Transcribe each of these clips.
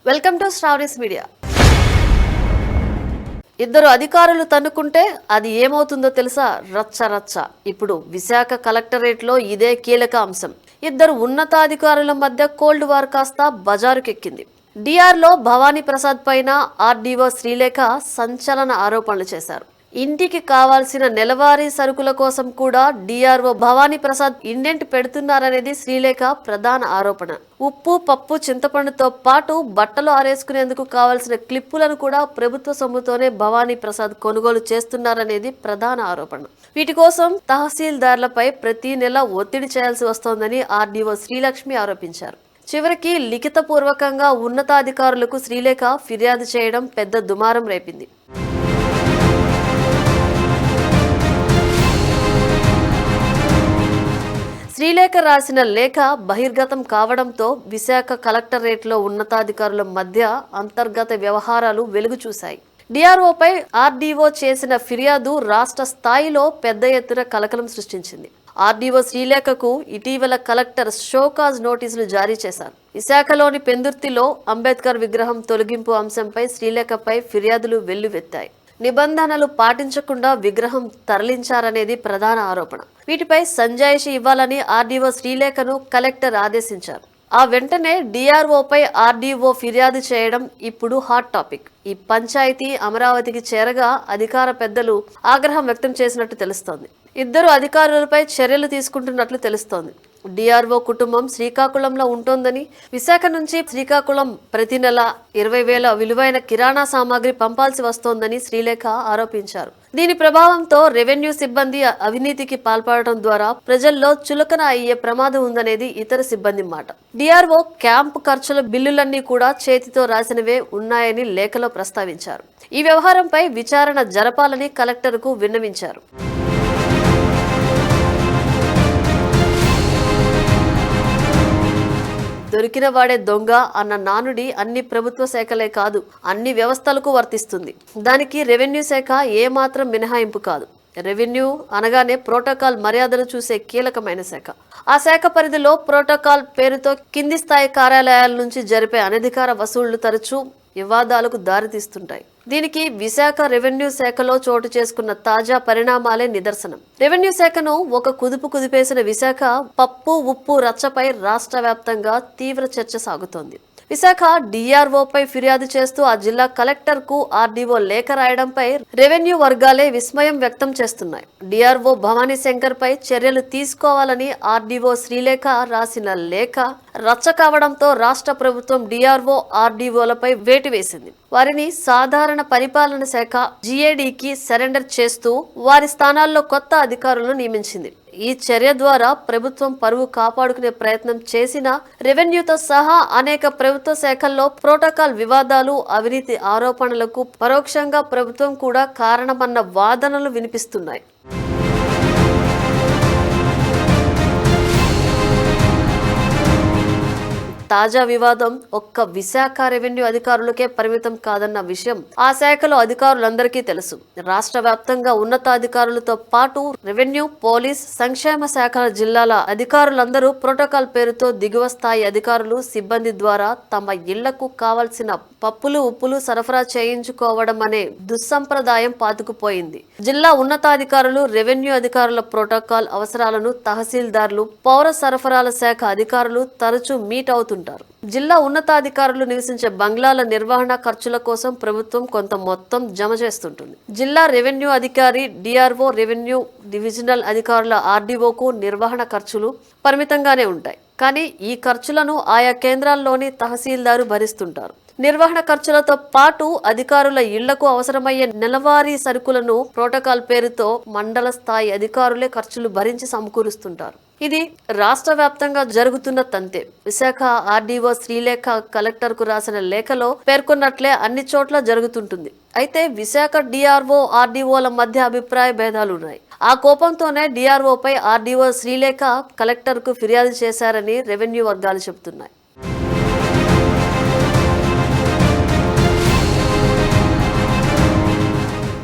Welcome to స్టారీస్ media. ఇద్దరు అధికారులు తన్నుకుంటే అది ఏమవుతుందో తెలుసా? రచ్చ రచ్చ. ఇప్పుడు విశాఖ కలెక్టరేట్లో ఇదే కీలక అంశం. ఇద్దరు ఉన్నతాధికారుల మధ్య కోల్డ్ వార్ కాస్త బజారుకెక్కింది. డిఆర్లో భవానీ ప్రసాద్ పైన ఆర్డీఓ శ్రీలేఖ సంచలన ఆరోపణలు చేశారు. ఇంటికి కావాల్సిన నెలవారీ సరుకుల కోసం కూడా డిఆర్ఓ భవానీ ప్రసాద్ ఇండెంట్ పెడుతున్నారనేది శ్రీలేఖ ప్రధాన ఆరోపణ. ఉప్పు, పప్పు, చింతపండుతో పాటు బట్టలు ఆరేసుకునేందుకు కావాల్సిన క్లిప్పులను కూడా ప్రభుత్వ సొమ్ముతోనే భవానీ ప్రసాద్ కొనుగోలు చేస్తున్నారనేది ప్రధాన ఆరోపణ. వీటి కోసం తహసీల్దార్లపై ప్రతి నెల ఒత్తిడి చేయాల్సి వస్తోందని ఆర్డీఓ శ్రీలక్ష్మి ఆరోపించారు. చివరికి లిఖితపూర్వకంగా ఉన్నతాధికారులకు శ్రీలేఖ ఫిర్యాదు చేయడం పెద్ద దుమారం రేపింది. శ్రీలేఖ రాసిన లేఖ బహిర్గతం కావడంతో విశాఖ కలెక్టరేట్లో ఉన్నతాధికారుల మధ్య అంతర్గత వ్యవహారాలు వెలుగు చూశాయి. డిఆర్ఓపై ఆర్డీఓ చేసిన ఫిర్యాదు రాష్ట్ర స్థాయిలో పెద్ద ఎత్తున కలకలం సృష్టించింది. ఆర్డీఓ శ్రీలేఖకు ఇటీవల కలెక్టర్ షోకాజ్ నోటీసులు జారీ చేశారు. విశాఖలోని పెందుర్తిలో అంబేద్కర్ విగ్రహం తొలగింపు అంశంపై శ్రీలేఖపై ఫిర్యాదులు వెల్లువెత్తాయి. నిబంధనలు పాటించకుండా విగ్రహం తరలించారనేది ప్రధాన ఆరోపణ. వీటిపై సంజాయిషి ఇవ్వాలని ఆర్డీఓ శ్రీలేఖను కలెక్టర్ ఆదేశించారు. ఆ వెంటనే డిఆర్ఓపై ఆర్డీఓ ఫిర్యాదు చేయడం ఇప్పుడు హాట్ టాపిక్. ఈ పంచాయతీ అమరావతికి చేరగా అధికార పెద్దలు ఆగ్రహం వ్యక్తం చేసినట్టు తెలుస్తోంది. ఇద్దరు అధికారులపై చర్యలు తీసుకుంటున్నట్లు తెలుస్తోంది. డిఆర్ఓ కుటుంబం శ్రీకాకుళంలో ఉంటోందని, విశాఖ నుంచి శ్రీకాకుళం ప్రతి నెల 20,000 విలువైన కిరాణా సామాగ్రి పంపాల్సి వస్తోందని శ్రీలేఖ ఆరోపించారు. దీని ప్రభావంతో రెవెన్యూ సిబ్బంది అవినీతికి పాల్పడటం ద్వారా ప్రజల్లో చులకన అయ్యే ప్రమాదం ఉందనేది ఇతర సిబ్బంది మాట. డిఆర్ఓ క్యాంపు ఖర్చుల బిల్లులన్నీ కూడా చేతితో రాసినవే ఉన్నాయని లేఖలో ప్రస్తావించారు. ఈ వ్యవహారంపై విచారణ జరపాలని కలెక్టర్కు విన్నవించారు. దొరికిన వాడే దొంగ అన్న నానుడి అన్ని ప్రభుత్వ శాఖలే కాదు, అన్ని వ్యవస్థలకు వర్తిస్తుంది. దానికి రెవెన్యూ శాఖ ఏమాత్రం మినహాయింపు కాదు. రెవెన్యూ అనగానే ప్రోటోకాల్ మర్యాదలు చూసే కీలకమైన శాఖ. ఆ శాఖ పరిధిలో ప్రోటోకాల్ పేరుతో కింది స్థాయి కార్యాలయాల నుంచి జరిపే అనధికార వసూళ్లు తరచూ వివాదాలకు దారితీస్తుంటాయి. దీనికి విశాఖ రెవెన్యూ శాఖలో చోటు చేసుకున్న తాజా పరిణామాలే నిదర్శనం. రెవెన్యూ శాఖను ఒక కుదుపు కుదిపేసిన విశాఖ పప్పు, ఉప్పు రచ్చపై రాష్ట్ర వ్యాప్తంగా తీవ్ర చర్చ సాగుతోంది. విశాఖ డిఆర్ఓపై ఫిర్యాదు చేస్తూ ఆ జిల్లా కలెక్టర్ కు ఆర్డీఓ లేఖ రాయడంపై రెవెన్యూ వర్గాలే విస్మయం వ్యక్తం చేస్తున్నాయి. డిఆర్ఓ భవానీ శంకర్ పై చర్యలు తీసుకోవాలని ఆర్డీఓ శ్రీలేఖ రాసిన లేఖ రచ్చ కావడంతో రాష్ట్ర ప్రభుత్వం డిఆర్ఓ, ఆర్డీఓలపై వేటు వేసింది. వారిని సాధారణ పరిపాలన శాఖ జీఏడీకి సరెండర్ చేస్తూ వారి స్థానాల్లో కొత్త అధికారులను నియమించింది. ఈ చర్య ద్వారా ప్రభుత్వం పరువు కాపాడుకునే ప్రయత్నం చేసిన రెవెన్యూతో సహా అనేక ప్రభుత్వ శాఖల్లో ప్రోటోకాల్ వివాదాలు, అవినీతి ఆరోపణలకు పరోక్షంగా ప్రభుత్వం కూడా కారణమన్న వాదనలు వినిపిస్తున్నాయి. తాజా వివాదం ఒక్క విశాఖ రెవెన్యూ అధికారులకే పరిమితం కాదన్న విషయం ఆ శాఖలో అధికారులందరికీ తెలుసు. రాష్ట్ర వ్యాప్తంగా ఉన్నతాధికారులతో పాటు రెవెన్యూ, పోలీస్, సంక్షేమ శాఖల జిల్లాల అధికారులందరూ ప్రోటోకాల్ పేరుతో దిగువ స్థాయి అధికారులు, సిబ్బంది ద్వారా తమ ఇళ్లకు కావలసిన పప్పులు, ఉప్పులు సరఫరా చేయించుకోవడం అనే దుస్సంప్రదాయం పాతుకుపోయింది. జిల్లా ఉన్నతాధికారులు, రెవెన్యూ అధికారుల ప్రోటోకాల్ అవసరాలను తహసీల్దార్లు, పౌర సరఫరాల శాఖ అధికారులు తరచూ మీట్ అవుతుంటారు. జిల్లా ఉన్నతాధికారులు నివసించే బంగ్లాల నిర్వహణ ఖర్చుల కోసం ప్రభుత్వం కొంత మొత్తం జమ చేస్తుంటుంది. జిల్లా రెవెన్యూ అధికారి, డిఆర్ఓ, రెవెన్యూ డివిజనల్ అధికారుల ఆర్డీఓకు నిర్వహణ ఖర్చులు పరిమితంగానే ఉంటాయి. కానీ ఈ ఖర్చులను ఆయా కేంద్రాల్లోని తహసీల్దారు భరిస్తుంటారు. నిర్వహణ ఖర్చులతో పాటు అధికారుల ఇళ్లకు అవసరమయ్యే నెలవారీ సరుకులను ప్రోటోకాల్ పేరుతో మండల స్థాయి అధికారులే ఖర్చులు భరించి సమకూరుస్తుంటారు. ఇది రాష్ట్ర వ్యాప్తంగా జరుగుతున్న తంతే. విశాఖ ఆర్డీఓ శ్రీలేఖ కలెక్టర్ కు రాసిన లేఖలో పేర్కొన్నట్లే అన్ని చోట్ల జరుగుతుంటుంది. అయితే విశాఖ డిఆర్ఓ, ఆర్డీఓల మధ్య అభిప్రాయ భేదాలున్నాయి. ఆ కోపంతోనే డిఆర్ఓపై ఆర్డీఓ శ్రీలేఖ కలెక్టర్ కు ఫిర్యాదు చేశారని రెవెన్యూ వర్గాలు చెబుతున్నాయి.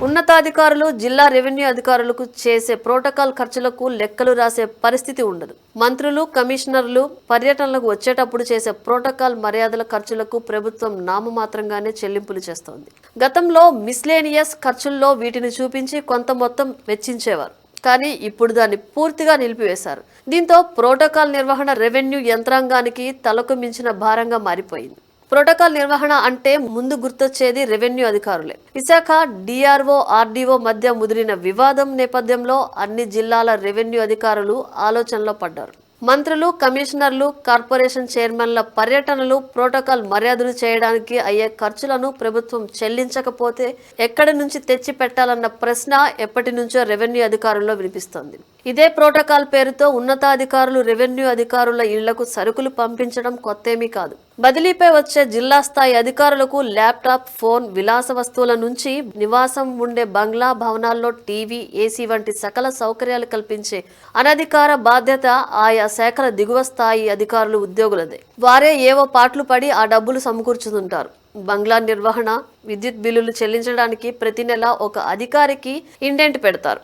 ఉన్నతాధికారులు జిల్లా రెవెన్యూ అధికారులకు చేసే ప్రోటోకాల్ ఖర్చులకు లెక్కలు రాసే పరిస్థితి ఉండదు. మంత్రులు, కమిషనర్లు పర్యటనలకు వచ్చేటప్పుడు చేసే ప్రోటోకాల్ మర్యాదల ఖర్చులకు ప్రభుత్వం నామమాత్రంగానే చెల్లింపులు చేస్తోంది. గతంలో మిస్లేనియస్ ఖర్చుల్లో వీటిని చూపించి కొంత మొత్తం వెచ్చించేవారు. కానీ ఇప్పుడు దాన్ని పూర్తిగా నిలిపివేశారు. దీంతో ప్రోటోకాల్ నిర్వహణ రెవెన్యూ యంత్రాంగానికి తలకు మించిన భారంగా మారిపోయింది. ప్రోటోకాల్ నిర్వహణ అంటే ముందు గుర్తొచ్చేది రెవెన్యూ అధికారులే. విశాఖ డిఆర్ఓ, ఆర్డీఓ మధ్య ముదిరిన వివాదం నేపథ్యంలో అన్ని జిల్లాల రెవెన్యూ అధికారులు ఆలోచనలో పడ్డారు. మంత్రులు, కమిషనర్లు, కార్పొరేషన్ చైర్మన్ల పర్యటనలు, ప్రోటోకాల్ మర్యాదలు చేయడానికి అయ్యే ఖర్చులను ప్రభుత్వం చెల్లించకపోతే ఎక్కడి నుంచి తెచ్చి పెట్టాలన్న ప్రశ్న ఎప్పటి నుంచో రెవెన్యూ అధికారుల్లో వినిపిస్తోంది. ఇదే ప్రోటోకాల్ పేరుతో ఉన్నతాధికారులు రెవెన్యూ అధికారుల ఇళ్లకు సరుకులు పంపించడం కొత్తేమీ కాదు. బదిలీపై వచ్చే జిల్లా స్థాయి అధికారులకు ల్యాప్టాప్, ఫోన్, విలాస వస్తువుల నుంచి నివాసం ఉండే బంగ్లా, భవనాల్లో టీవీ, ఏసీ వంటి సకల సౌకర్యాలు కల్పించే అనధికార బాధ్యత ఆయా శాఖల దిగువ స్థాయి అధికారులు, ఉద్యోగులదే. వారే ఏవో పాటలు పడి ఆ డబ్బులు సమకూర్చుతుంటారు. బంగ్లా నిర్వహణ, విద్యుత్ బిల్లులు చెల్లించడానికి ప్రతి నెల ఒక అధికారికి ఇండెంట్ పెడతారు.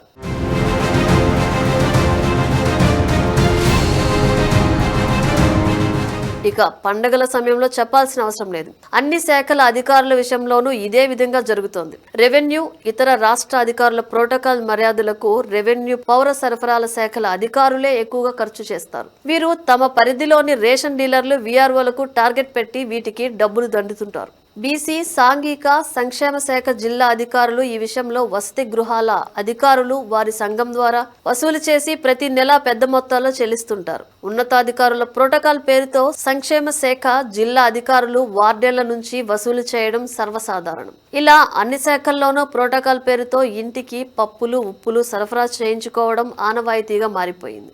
ఇక పండగల సమయంలో చెప్పాల్సిన అవసరం లేదు. అన్ని శాఖల అధికారుల విషయంలోనూ ఇదే విధంగా జరుగుతోంది. రెవెన్యూ, ఇతర రాష్ట్ర అధికారుల ప్రోటోకాల్ మర్యాదలకు రెవెన్యూ, పౌర సరఫరాల శాఖల అధికారులే ఎక్కువగా ఖర్చు చేస్తారు. వీరు తమ పరిధిలోని రేషన్ డీలర్లు, వీఆర్ఓలకు టార్గెట్ పెట్టి వీటికి డబ్బులు దండుతుంటారు. బీసీ, సాంఘిక సంక్షేమ శాఖ జిల్లా అధికారులు ఈ విషయంలో వసతి గృహాల అధికారులు వారి సంఘం ద్వారా వసూలు చేసి ప్రతి నెల పెద్ద మొత్తాల్లో చెల్లిస్తుంటారు. ఉన్నతాధికారుల ప్రోటోకాల్ పేరుతో సంక్షేమ శాఖ జిల్లా అధికారులు వార్డెన్ల నుంచి వసూలు చేయడం సర్వసాధారణం. ఇలా అన్ని శాఖల్లోనూ ప్రోటోకాల్ పేరుతో ఇంటికి పప్పులు, ఉప్పులు సరఫరా చేయించుకోవడం ఆనవాయితీగా మారిపోయింది.